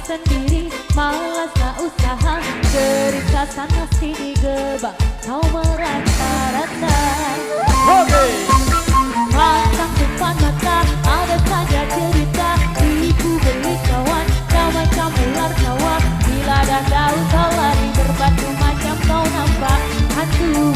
sendiri, malas tak usaha. Cerita sana sini gebak, kau merata-rata. Pasang depan mata, ada saja cerita. Tipu beli kawan, kau macam ular kawat. Bila dah tahu kau lari berbatu, macam kau nampak hantu.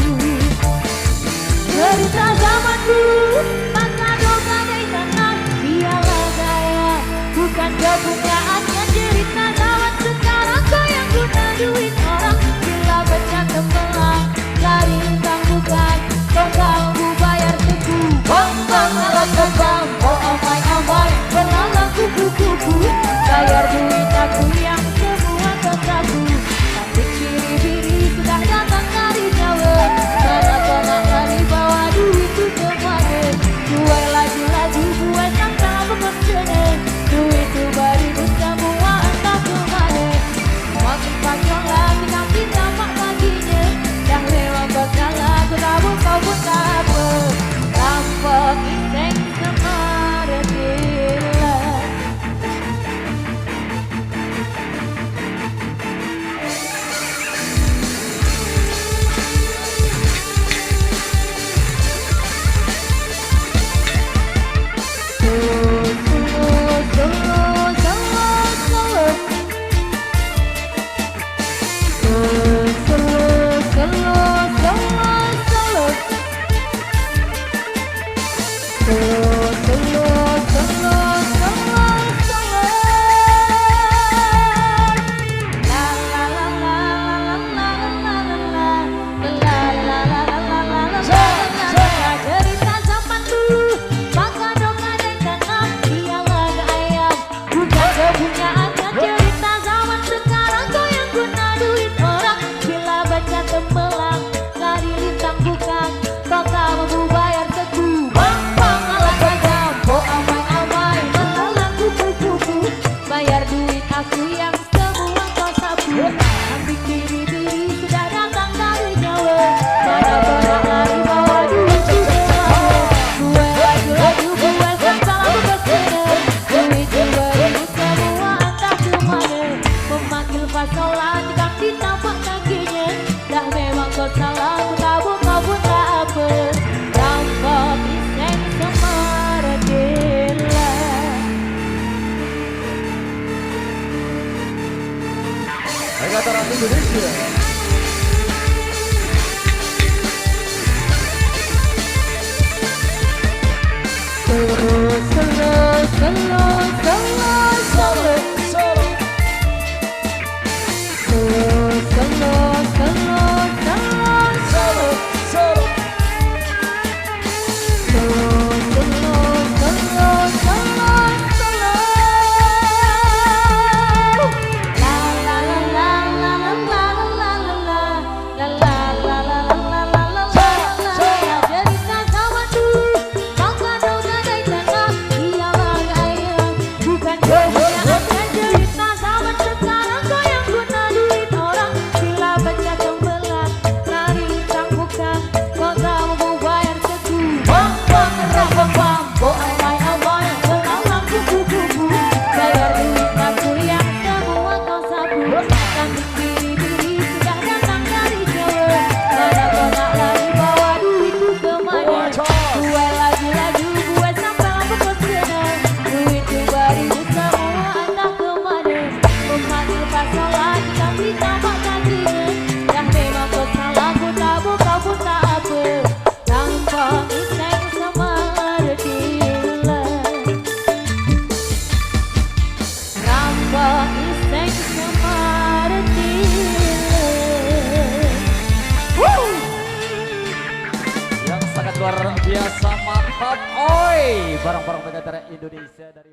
Cerita zaman dulu, maka doa dari tanah. Biarlah gaya, bukan kepunyaannya. Cerita zaman sekarang, kau yang guna duit orang. Bila baca tembelang, lari lintang bukan. Kau kamu bayar teku. Bang bang alat bang, oh amai-amai, belalang kuku-kuku. Bayar duit aku yang semua kotaku. Tapi ciri-ciri sudah datang dari Jawa. Mana-mana lari bawa duit itu kemana. Gue laju-laju, gue tak bekerjanya. Duit itu baru semua entah kemana. Makin panjang lagi kaki tamak kakinya. Dah lewat berkala, aku tabung kau pun tak apa. Tanpa iseng semara gila. Bayar duit aku yang semua kau sapu. Ambil diri-diri sudah datang dari Jawa. Mana-mana lari bawa duit juga mau. Gue laju-laju, gue salah bekerja. Duit juga ini semua entah kemana. Memanggil pasolan jika ditapak kakinya. Dah memang kau salah, aku tabung kau pun tak apa. Rampok iseng semara gila. Kata Ratu Indonesia. Luar biasa mantap, oi, barang-barang pengantar Indonesia dari